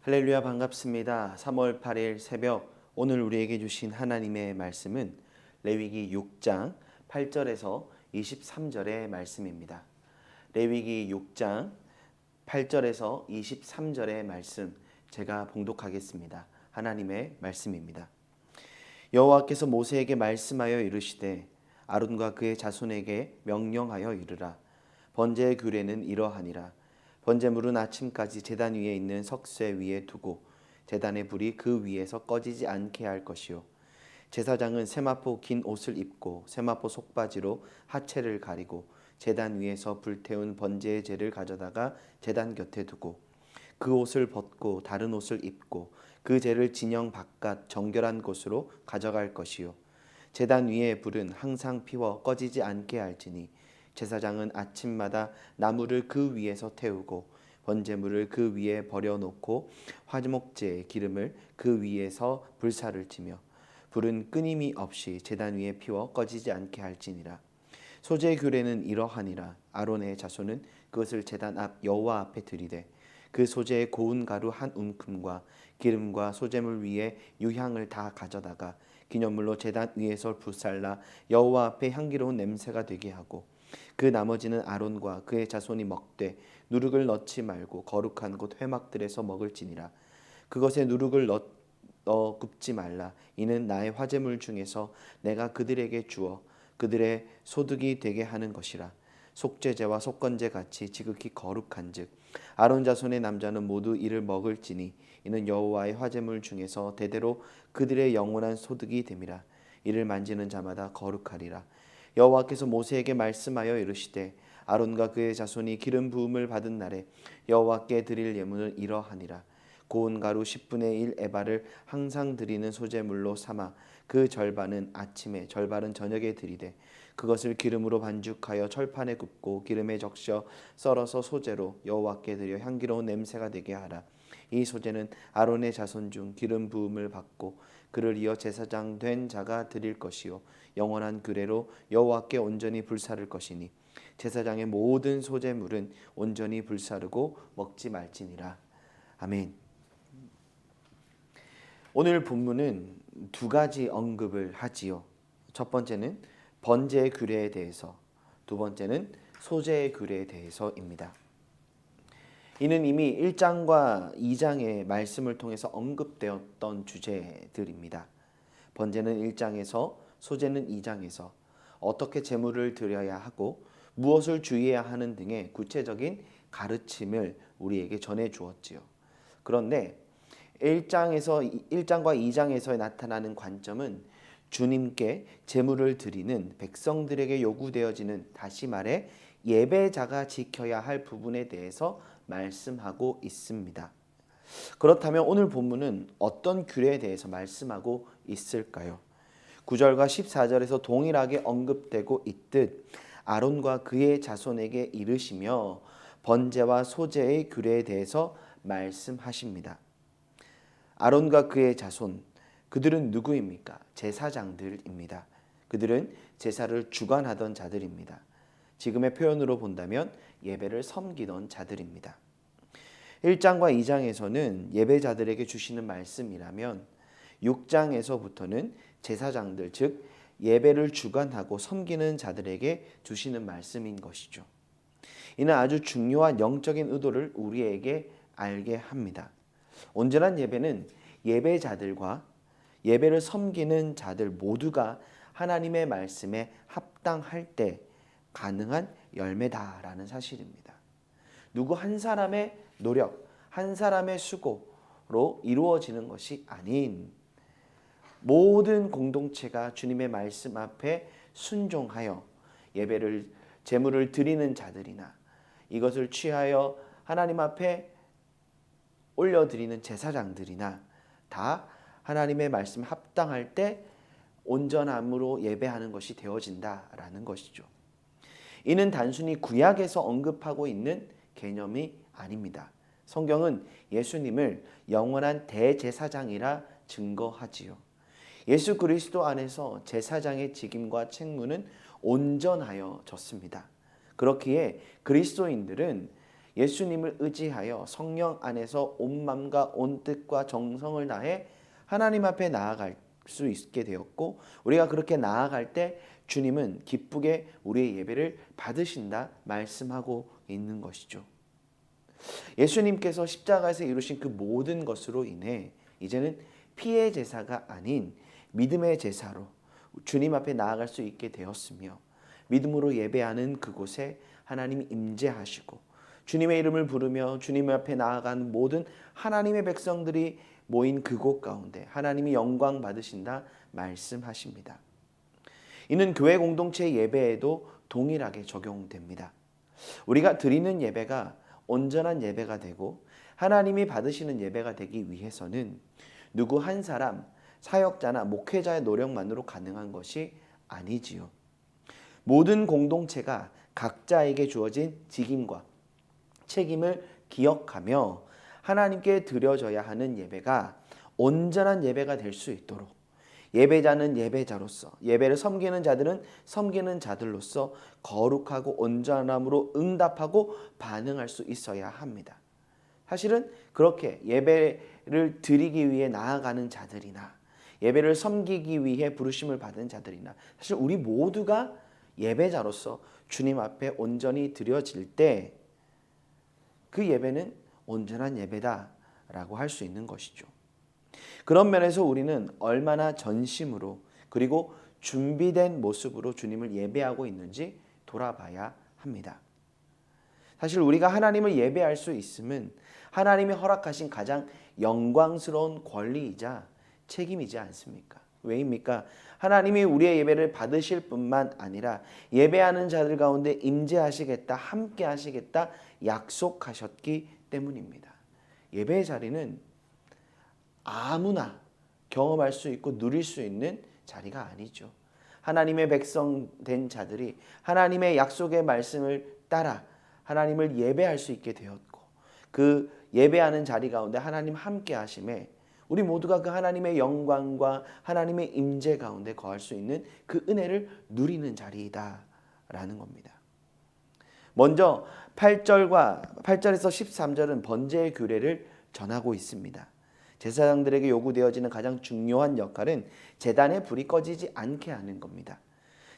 할렐루야, 반갑습니다. 3월 8일 새벽 오늘 우리에게 주신 하나님의 말씀은 레위기 6장 8절에서 23절의 말씀입니다. 레위기 6장 8절에서 23절의 말씀 제가 봉독하겠습니다. 하나님의 말씀입니다. 여호와께서 모세에게 말씀하여 이르시되 아론과 그의 자손에게 명령하여 이르라. 번제의 규례는 이러하니라. 번제물은 아침까지 제단 위에 있는 석쇠 위에 두고 제단의 불이 그 위에서 꺼지지 않게 할 것이요, 제사장은 세마포 긴 옷을 입고 세마포 속바지로 하체를 가리고 제단 위에서 불태운 번제의 재를 가져다가 제단 곁에 두고 그 옷을 벗고 다른 옷을 입고 그 재를 진영 바깥 정결한 곳으로 가져갈 것이요, 제단 위의 불은 항상 피워 꺼지지 않게 할지니 제사장은 아침마다 나무를 그 위에서 태우고 번제물을 그 위에 버려놓고 화목제의 기름을 그 위에서 불사를 치며 불은 끊임이 없이 제단 위에 피워 꺼지지 않게 할지니라. 소제 규례는 이러하니라. 아론의 자손은 그것을 제단 앞 여호와 앞에 들이되 그 소제의 고운 가루 한 움큼과 기름과 소제물 위에 유향을 다 가져다가 기념물로 제단 위에서 불살라 여호와 앞에 향기로운 냄새가 되게 하고 그 나머지는 아론과 그의 자손이 먹되 누룩을 넣지 말고 거룩한 곳 회막들에서 먹을지니라. 그것에 누룩을 넣어 굽지 말라. 이는 나의 화제물 중에서 내가 그들에게 주어 그들의 소득이 되게 하는 것이라. 속죄제와 속건제 같이 지극히 거룩한즉 아론 자손의 남자는 모두 이를 먹을지니 이는 여호와의 화제물 중에서 대대로 그들의 영원한 소득이 됨이라. 이를 만지는 자마다 거룩하리라. 여호와께서 모세에게 말씀하여 이르시되 아론과 그의 자손이 기름 부음을 받은 날에 여호와께 드릴 예물은 이러하니라. 고운 가루 10분의 1 에바를 항상 드리는 소제물로 삼아 그 절반은 아침에 절반은 저녁에 드리되 그것을 기름으로 반죽하여 철판에 굽고 기름에 적셔 썰어서 소제로 여호와께 드려 향기로운 냄새가 되게 하라. 이 소제는 아론의 자손 중 기름 부음을 받고 그를 이어 제사장 된 자가 드릴 것이요, 영원한 규례로 여호와께 온전히 불사를 것이니 제사장의 모든 소제물은 온전히 불사르고 먹지 말지니라. 아멘. 오늘 본문은 두 가지 언급을 하지요. 첫 번째는 번제의 규례에 대해서, 두 번째는 소제의 규례에 대해서입니다. 이는 이미 1장과 2장의 말씀을 통해서 언급되었던 주제들입니다. 번제는 1장에서, 소제는 2장에서 어떻게 제물을 드려야 하고 무엇을 주의해야 하는 등의 구체적인 가르침을 우리에게 전해 주었지요. 그런데 1장과 2장에서 나타나는 관점은 주님께 제물을 드리는 백성들에게 요구되어지는, 다시 말해 예배자가 지켜야 할 부분에 대해서 말씀하고 있습니다. 그렇다면 오늘 본문은 어떤 규례에 대해서 말씀하고 있을까요? 9절과 14절에서 동일하게 언급되고 있듯 아론과 그의 자손에게 이르시며 번제와 소제의 규례에 대해서 말씀하십니다. 아론과 그의 자손, 그들은 누구입니까? 제사장들입니다. 그들은 제사를 주관하던 자들입니다. 지금의 표현으로 본다면 예배를 섬기던 자들입니다. 1장과 2장에서는 예배자들에게 주시는 말씀이라면 6장에서부터는 제사장들, 즉 예배를 주관하고 섬기는 자들에게 주시는 말씀인 것이죠. 이는 아주 중요한 영적인 의도를 우리에게 알게 합니다. 온전한 예배는 예배자들과 예배를 섬기는 자들 모두가 하나님의 말씀에 합당할 때 가능한 열매다라는 사실입니다. 누구 한 사람의 노력, 한 사람의 수고로 이루어지는 것이 아닌 모든 공동체가 주님의 말씀 앞에 순종하여 예배를, 제물을 드리는 자들이나 이것을 취하여 하나님 앞에 올려드리는 제사장들이나 다 하나님의 말씀 합당할 때 온전함으로 예배하는 것이 되어진다라는 것이죠. 이는 단순히 구약에서 언급하고 있는 개념이 아닙니다. 성경은 예수님을 영원한 대제사장이라 증거하지요. 예수 그리스도 안에서 제사장의 직임과 책무는 온전하여졌습니다. 그렇기에 그리스도인들은 예수님을 의지하여 성령 안에서 온 마음과 온 뜻과 정성을 다해 하나님 앞에 나아갈 수 있게 되었고, 우리가 그렇게 나아갈 때 주님은 기쁘게 우리의 예배를 받으신다 말씀하고 있는 것이죠. 예수님께서 십자가에서 이루신 그 모든 것으로 인해 이제는 피의 제사가 아닌 믿음의 제사로 주님 앞에 나아갈 수 있게 되었으며, 믿음으로 예배하는 그곳에 하나님이 임재하시고 주님의 이름을 부르며 주님 앞에 나아가는 모든 하나님의 백성들이 모인 그곳 가운데 하나님이 영광 받으신다 말씀하십니다. 이는 교회 공동체 예배에도 동일하게 적용됩니다. 우리가 드리는 예배가 온전한 예배가 되고 하나님이 받으시는 예배가 되기 위해서는 누구 한 사람, 사역자나 목회자의 노력만으로 가능한 것이 아니지요. 모든 공동체가 각자에게 주어진 직임과 책임을 기억하며 하나님께 드려져야 하는 예배가 온전한 예배가 될 수 있도록, 예배자는 예배자로서, 예배를 섬기는 자들은 섬기는 자들로서 거룩하고 온전함으로 응답하고 반응할 수 있어야 합니다. 사실은 그렇게 예배를 드리기 위해 나아가는 자들이나 예배를 섬기기 위해 부르심을 받은 자들이나 사실 우리 모두가 예배자로서 주님 앞에 온전히 드려질 때 그 예배는 온전한 예배다라고 할 수 있는 것이죠. 그런 면에서 우리는 얼마나 전심으로 그리고 준비된 모습으로 주님을 예배하고 있는지 돌아봐야 합니다. 사실 우리가 하나님을 예배할 수 있음은 하나님이 허락하신 가장 영광스러운 권리이자 책임이지 않습니까? 왜입니까? 하나님이 우리의 예배를 받으실 뿐만 아니라 예배하는 자들 가운데 임재하시겠다, 함께 하시겠다 약속하셨기 때문입니다. 예배의 자리는 아무나 경험할 수 있고 누릴 수 있는 자리가 아니죠. 하나님의 백성 된 자들이 하나님의 약속의 말씀을 따라 하나님을 예배할 수 있게 되었고, 그 예배하는 자리 가운데 하나님 함께 하심에 우리 모두가 그 하나님의 영광과 하나님의 임재 가운데 거할 수 있는 그 은혜를 누리는 자리이다라는 겁니다. 먼저 8절에서 13절은 번제의 규례를 전하고 있습니다. 제사장들에게 요구되어지는 가장 중요한 역할은 제단의 불이 꺼지지 않게 하는 겁니다.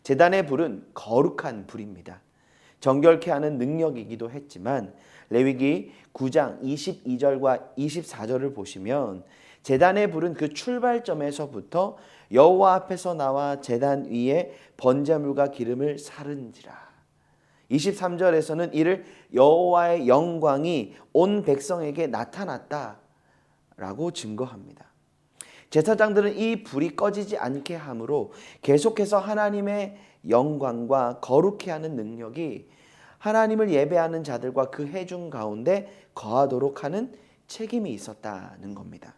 제단의 불은 거룩한 불입니다. 정결케 하는 능력이기도 했지만 레위기 9장 22절과 24절을 보시면 제단의 불은 그 출발점에서부터 여호와 앞에서 나와 제단 위에 번제물과 기름을 사른지라. 23절에서는 이를 여호와의 영광이 온 백성에게 나타났다라고 증거합니다. 제사장들은 이 불이 꺼지지 않게 함으로 계속해서 하나님의 영광과 거룩해 하는 능력이 하나님을 예배하는 자들과 그 회중 가운데 거하도록 하는 책임이 있었다는 겁니다.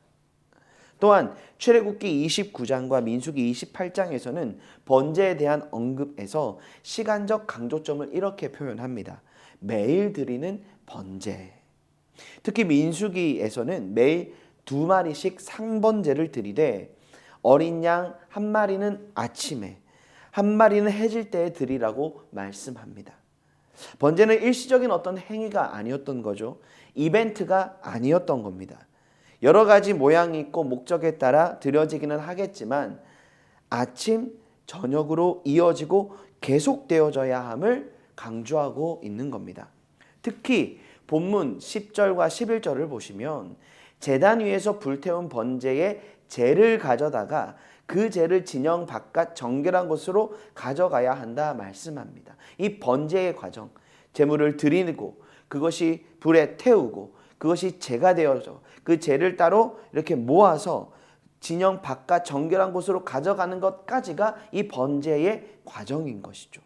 또한 출애굽기 29장과 민수기 28장에서는 번제에 대한 언급에서 시간적 강조점을 이렇게 표현합니다. 매일 드리는 번제. 특히 민수기에서는 매일 2마리씩 상번제를 드리되 어린 양 1마리는 아침에 1마리는 해질 때에 드리라고 말씀합니다. 번제는 일시적인 어떤 행위가 아니었던 거죠. 이벤트가 아니었던 겁니다. 여러 가지 모양이 있고 목적에 따라 드려지기는 하겠지만 아침, 저녁으로 이어지고 계속되어져야 함을 강조하고 있는 겁니다. 특히 본문 10절과 11절을 보시면 제단 위에서 불태운 번제의 재를 가져다가 그 재를 진영 바깥 정결한 곳으로 가져가야 한다 말씀합니다. 이 번제의 과정, 제물을 드리고 그것이 불에 태우고 그것이 재가 되어져 그 재를 따로 이렇게 모아서 진영 바깥 정결한 곳으로 가져가는 것까지가 이 번제의 과정인 것이죠.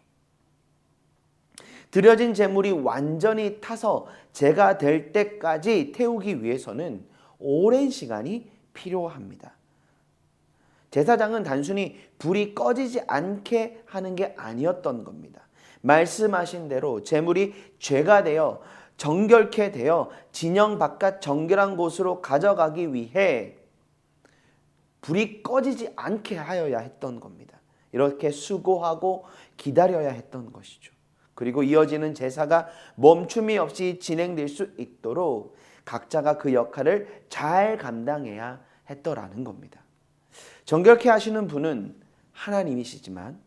드려진 제물이 완전히 타서 재가 될 때까지 태우기 위해서는 오랜 시간이 필요합니다. 제사장은 단순히 불이 꺼지지 않게 하는 게 아니었던 겁니다. 말씀하신 대로 제물이 죄가 되어 정결케 되어 진영 바깥 정결한 곳으로 가져가기 위해 불이 꺼지지 않게 하여야 했던 겁니다. 이렇게 수고하고 기다려야 했던 것이죠. 그리고 이어지는 제사가 멈춤이 없이 진행될 수 있도록 각자가 그 역할을 잘 감당해야 했더라는 겁니다. 정결케 하시는 분은 하나님이시지만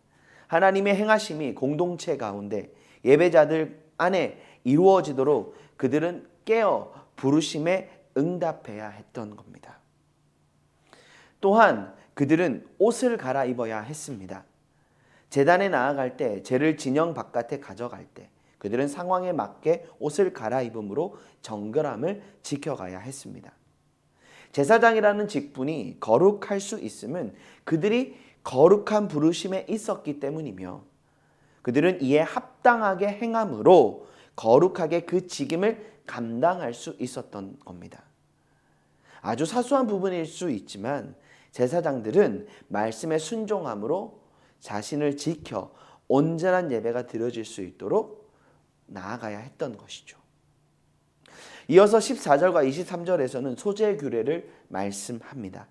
하나님의 행하심이 공동체 가운데 예배자들 안에 이루어지도록 그들은 깨어 부르심에 응답해야 했던 겁니다. 또한 그들은 옷을 갈아입어야 했습니다. 제단에 나아갈 때, 제를 진영 바깥에 가져갈 때 그들은 상황에 맞게 옷을 갈아입음으로 정결함을 지켜가야 했습니다. 제사장이라는 직분이 거룩할 수 있음은 그들이 거룩한 부르심에 있었기 때문이며 그들은 이에 합당하게 행함으로 거룩하게 그 직임을 감당할 수 있었던 겁니다. 아주 사소한 부분일 수 있지만 제사장들은 말씀에 순종함으로 자신을 지켜 온전한 예배가 드려질 수 있도록 나아가야 했던 것이죠. 이어서 14절과 23절에서는 소재 규례를 말씀합니다.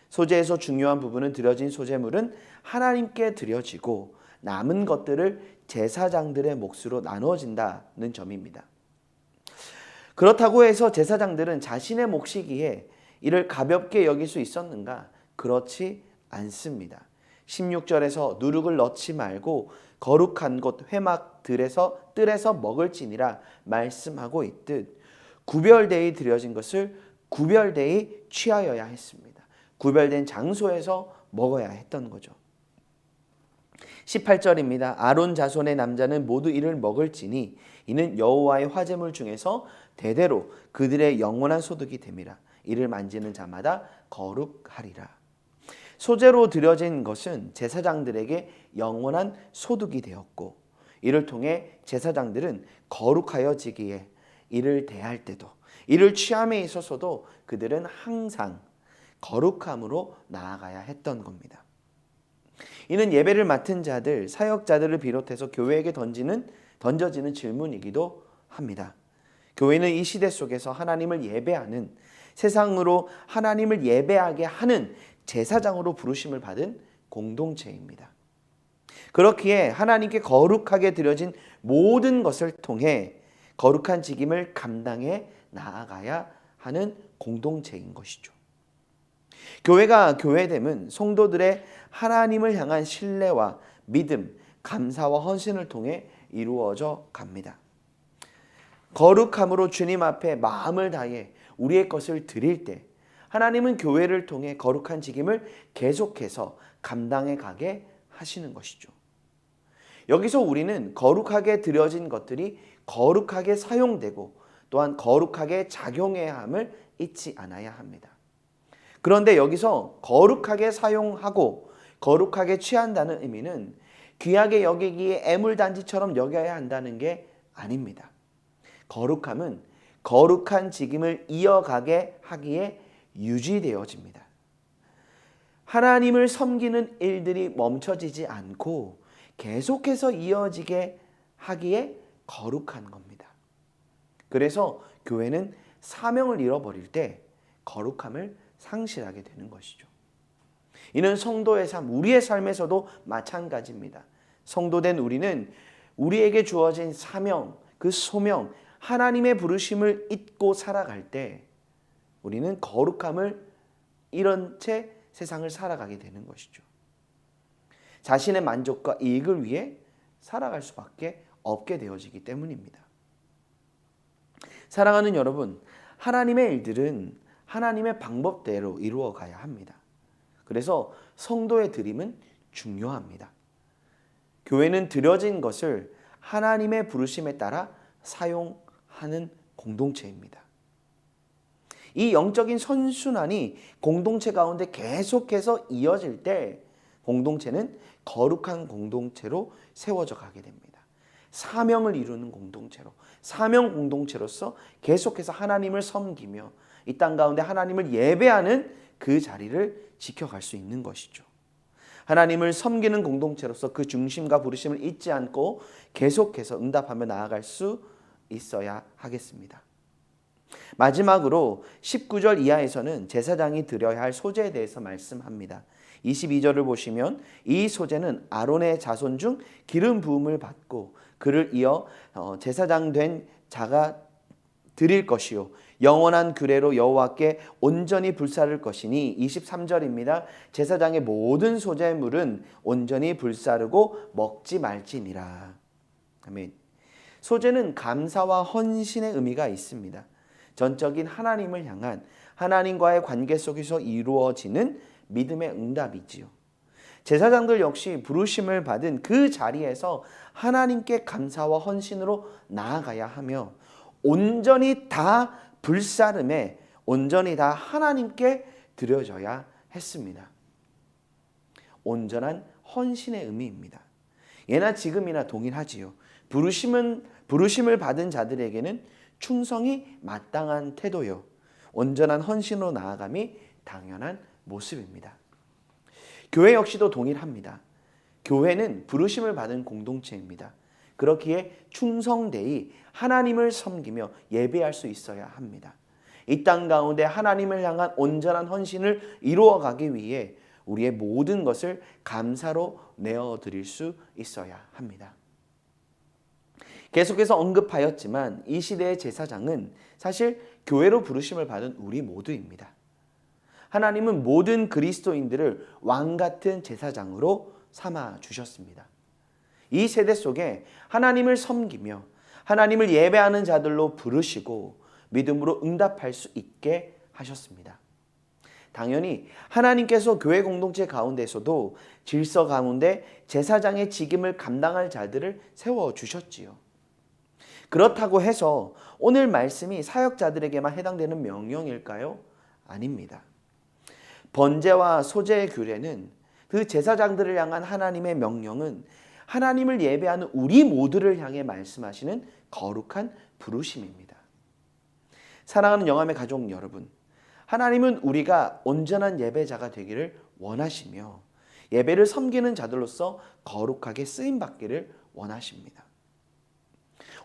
소재에서 중요한 부분은 드려진 소재물은 하나님께 드려지고 남은 것들을 제사장들의 몫으로 나누어진다는 점입니다. 그렇다고 해서 제사장들은 자신의 몫이기에 이를 가볍게 여길 수 있었는가? 그렇지 않습니다. 16절에서 누룩을 넣지 말고 거룩한 곳 회막 뜰에서 먹을지니라 말씀하고 있듯 구별되이 드려진 것을 구별되이 취하여야 했습니다. 구별된 장소에서 먹어야 했던 거죠. 18절입니다. 아론 자손의 남자는 모두 이를 먹을지니 이는 여호와의 화제물 중에서 대대로 그들의 영원한 소득이 됨이라. 이를 만지는 자마다 거룩하리라. 소재로 드려진 것은 제사장들에게 영원한 소득이 되었고 이를 통해 제사장들은 거룩하여지기에 이를 대할 때도 이를 취함에 있어서도 그들은 항상 거룩함으로 나아가야 했던 겁니다. 이는 예배를 맡은 자들, 사역자들을 비롯해서 교회에게 던져지는 질문이기도 합니다. 교회는 이 시대 속에서 하나님을 예배하는, 세상으로 하나님을 예배하게 하는 제사장으로 부르심을 받은 공동체입니다. 그렇기에 하나님께 거룩하게 드려진 모든 것을 통해 거룩한 직임을 감당해 나아가야 하는 공동체인 것이죠. 교회가 교회됨은 성도들의 하나님을 향한 신뢰와 믿음, 감사와 헌신을 통해 이루어져 갑니다. 거룩함으로 주님 앞에 마음을 다해 우리의 것을 드릴 때 하나님은 교회를 통해 거룩한 직임을 계속해서 감당해 가게 하시는 것이죠. 여기서 우리는 거룩하게 드려진 것들이 거룩하게 사용되고 또한 거룩하게 작용해야 함을 잊지 않아야 합니다. 그런데 여기서 거룩하게 사용하고 거룩하게 취한다는 의미는 귀하게 여기기에 애물단지처럼 여겨야 한다는 게 아닙니다. 거룩함은 거룩한 직임을 이어가게 하기에 유지되어집니다. 하나님을 섬기는 일들이 멈춰지지 않고 계속해서 이어지게 하기에 거룩한 겁니다. 그래서 교회는 사명을 잃어버릴 때 거룩함을 상실하게 되는 것이죠. 이는 성도의 삶, 우리의 삶에서도 마찬가지입니다. 성도된 우리는 우리에게 주어진 사명, 그 소명, 하나님의 부르심을 잊고 살아갈 때 우리는 거룩함을 잃은 채 세상을 살아가게 되는 것이죠. 자신의 만족과 이익을 위해 살아갈 수밖에 없게 되어지기 때문입니다. 사랑하는 여러분, 하나님의 일들은 하나님의 방법대로 이루어가야 합니다. 그래서 성도의 드림은 중요합니다. 교회는 드려진 것을 하나님의 부르심에 따라 사용하는 공동체입니다. 이 영적인 선순환이 공동체 가운데 계속해서 이어질 때 공동체는 거룩한 공동체로 세워져 가게 됩니다. 사명을 이루는 공동체로, 사명 공동체로서 계속해서 하나님을 섬기며 이 땅 가운데 하나님을 예배하는 그 자리를 지켜갈 수 있는 것이죠. 하나님을 섬기는 공동체로서 그 중심과 부르심을 잊지 않고 계속해서 응답하며 나아갈 수 있어야 하겠습니다. 마지막으로 19절 이하에서는 제사장이 드려야 할 소재에 대해서 말씀합니다. 22절을 보시면 이 소재는 아론의 자손 중 기름 부음을 받고 그를 이어 제사장 된 자가 드릴 것이요 영원한 규례로 여호와께 온전히 불사를 것이니 23절입니다. 제사장의 모든 소재물은 온전히 불사르고 먹지 말지니라. 아멘. 소재는 감사와 헌신의 의미가 있습니다. 전적인 하나님을 향한 하나님과의 관계 속에서 이루어지는 믿음의 응답이지요. 제사장들 역시 부르심을 받은 그 자리에서 하나님께 감사와 헌신으로 나아가야 하며 온전히 다 불사름에 온전히 다 하나님께 드려져야 했습니다. 온전한 헌신의 의미입니다. 예나 지금이나 동일하지요. 부르심을 받은 자들에게는 충성이 마땅한 태도요. 온전한 헌신으로 나아감이 당연한 모습입니다. 교회 역시도 동일합니다. 교회는 부르심을 받은 공동체입니다. 그렇기에 충성되이 하나님을 섬기며 예배할 수 있어야 합니다. 이 땅 가운데 하나님을 향한 온전한 헌신을 이루어가기 위해 우리의 모든 것을 감사로 내어드릴 수 있어야 합니다. 계속해서 언급하였지만 이 시대의 제사장은 사실 교회로 부르심을 받은 우리 모두입니다. 하나님은 모든 그리스도인들을 왕같은 제사장으로 삼아 주셨습니다. 이 세대 속에 하나님을 섬기며 하나님을 예배하는 자들로 부르시고 믿음으로 응답할 수 있게 하셨습니다. 당연히 하나님께서 교회 공동체 가운데서도 질서 가운데 제사장의 직임을 감당할 자들을 세워주셨지요. 그렇다고 해서 오늘 말씀이 사역자들에게만 해당되는 명령일까요? 아닙니다. 번제와 소제의 규례는 그 제사장들을 향한 하나님의 명령은 하나님을 예배하는 우리 모두를 향해 말씀하시는 거룩한 부르심입니다. 사랑하는 영암의 가족 여러분, 하나님은 우리가 온전한 예배자가 되기를 원하시며 예배를 섬기는 자들로서 거룩하게 쓰임받기를 원하십니다.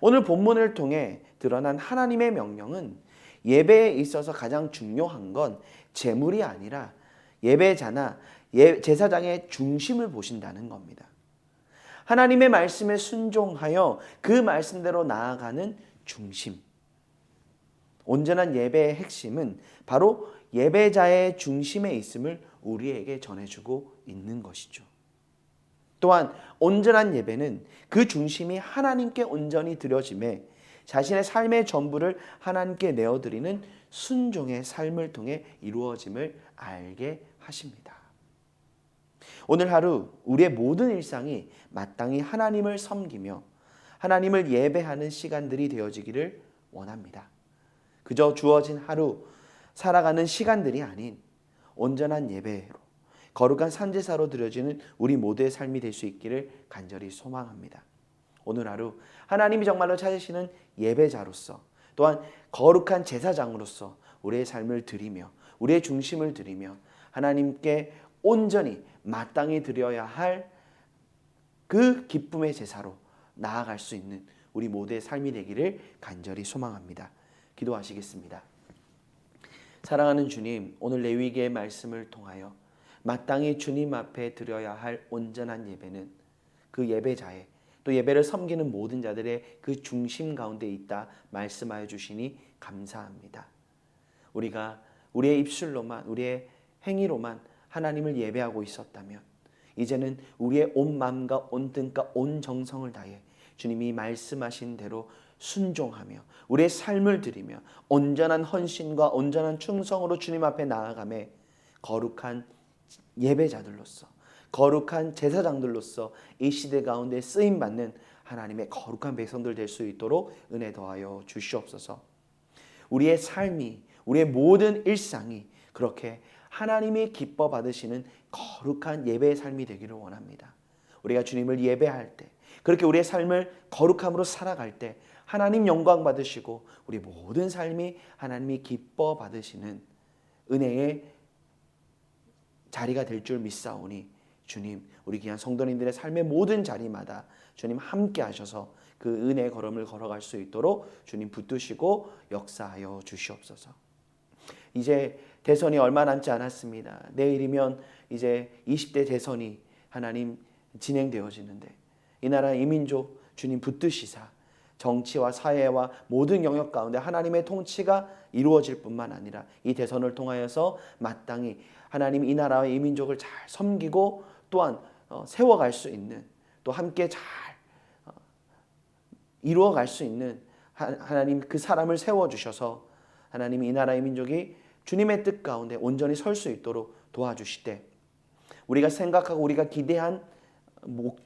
오늘 본문을 통해 드러난 하나님의 명령은 예배에 있어서 가장 중요한 건 재물이 아니라 예배자나 제사장의 중심을 보신다는 겁니다. 하나님의 말씀에 순종하여 그 말씀대로 나아가는 중심. 온전한 예배의 핵심은 바로 예배자의 중심에 있음을 우리에게 전해주고 있는 것이죠. 또한 온전한 예배는 그 중심이 하나님께 온전히 드려짐에 자신의 삶의 전부를 하나님께 내어드리는 순종의 삶을 통해 이루어짐을 알게 하십니다. 오늘 하루 우리의 모든 일상이 마땅히 하나님을 섬기며 하나님을 예배하는 시간들이 되어지기를 원합니다. 그저 주어진 하루 살아가는 시간들이 아닌 온전한 예배로 거룩한 산제사로 드려지는 우리 모두의 삶이 될 수 있기를 간절히 소망합니다. 오늘 하루 하나님이 정말로 찾으시는 예배자로서 또한 거룩한 제사장으로서 우리의 삶을 드리며 우리의 중심을 드리며 하나님께 온전히 마땅히 드려야 할 그 기쁨의 제사로 나아갈 수 있는 우리 모두의 삶이 되기를 간절히 소망합니다. 기도하시겠습니다. 사랑하는 주님, 오늘 레위기의 말씀을 통하여 마땅히 주님 앞에 드려야 할 온전한 예배는 그 예배자의 또 예배를 섬기는 모든 자들의 그 중심 가운데 있다 말씀하여 주시니 감사합니다. 우리가 우리의 입술로만 우리의 행위로만 하나님을 예배하고 있었다면 이제는 우리의 온 마음과 온 뜻과 온 정성을 다해 주님이 말씀하신 대로 순종하며 우리의 삶을 드리며 온전한 헌신과 온전한 충성으로 주님 앞에 나아가며 거룩한 예배자들로서 거룩한 제사장들로서 이 시대 가운데 쓰임받는 하나님의 거룩한 백성들 될 수 있도록 은혜 더하여 주시옵소서. 우리의 삶이 우리의 모든 일상이 그렇게 하나님이 기뻐 받으시는 거룩한 예배의 삶이 되기를 원합니다. 우리가 주님을 예배할 때 그렇게 우리의 삶을 거룩함으로 살아갈 때 하나님 영광 받으시고 우리 모든 삶이 하나님이 기뻐 받으시는 은혜의 자리가 될 줄 믿사오니 주님 우리 귀한 성도님들의 삶의 모든 자리마다 주님 함께 하셔서 그 은혜의 걸음을 걸어갈 수 있도록 주님 붙드시고 역사하여 주시옵소서. 이제 대선이 얼마 남지 않았습니다. 내일이면 이제 20대 대선이 하나님 진행되어지는데 이 나라 이민족 주님 붙드시사 정치와 사회와 모든 영역 가운데 하나님의 통치가 이루어질 뿐만 아니라 이 대선을 통하여서 마땅히 하나님 이 나라와 이 민족을 잘 섬기고 또한 세워갈 수 있는 또 함께 잘 이루어갈 수 있는 하나님 그 사람을 세워주셔서 하나님 이 나라의 민족이 주님의 뜻 가운데 온전히 설 수 있도록 도와주시되 우리가 생각하고 우리가 기대한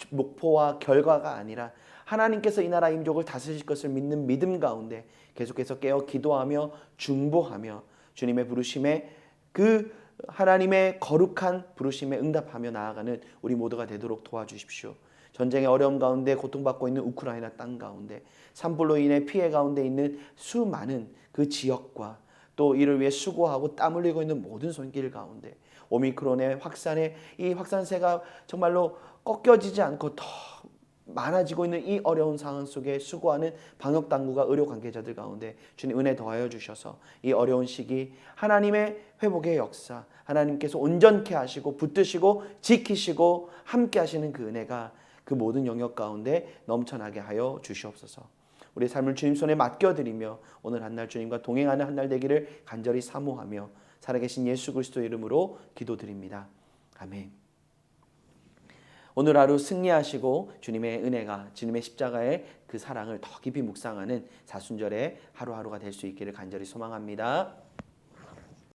목표와 결과가 아니라 하나님께서 이 나라 민족을 다스리실 것을 믿는 믿음 가운데 계속해서 깨어 기도하며 중보하며 주님의 부르심에 그 하나님의 거룩한 부르심에 응답하며 나아가는 우리 모두가 되도록 도와주십시오. 전쟁의 어려움 가운데 고통받고 있는 우크라이나 땅 가운데 산불로 인해 피해 가운데 있는 수많은 그 지역과 또 이를 위해 수고하고 땀 흘리고 있는 모든 손길 가운데 오미크론의 확산에 이 확산세가 정말로 꺾여지지 않고 더 많아지고 있는 이 어려운 상황 속에 수고하는 방역당국과 의료 관계자들 가운데 주님 은혜 더하여 주셔서 이 어려운 시기 하나님의 회복의 역사 하나님께서 온전케 하시고 붙드시고 지키시고 함께 하시는 그 은혜가 그 모든 영역 가운데 넘쳐나게 하여 주시옵소서. 우리 삶을 주님 손에 맡겨드리며 오늘 한날 주님과 동행하는 한날 되기를 간절히 사모하며 살아계신 예수 그리스도 이름으로 기도드립니다. 아멘. 오늘 하루 승리하시고 주님의 은혜가 주님의 십자가의 그 사랑을 더 깊이 묵상하는 사순절의 하루하루가 될 수 있기를 간절히 소망합니다.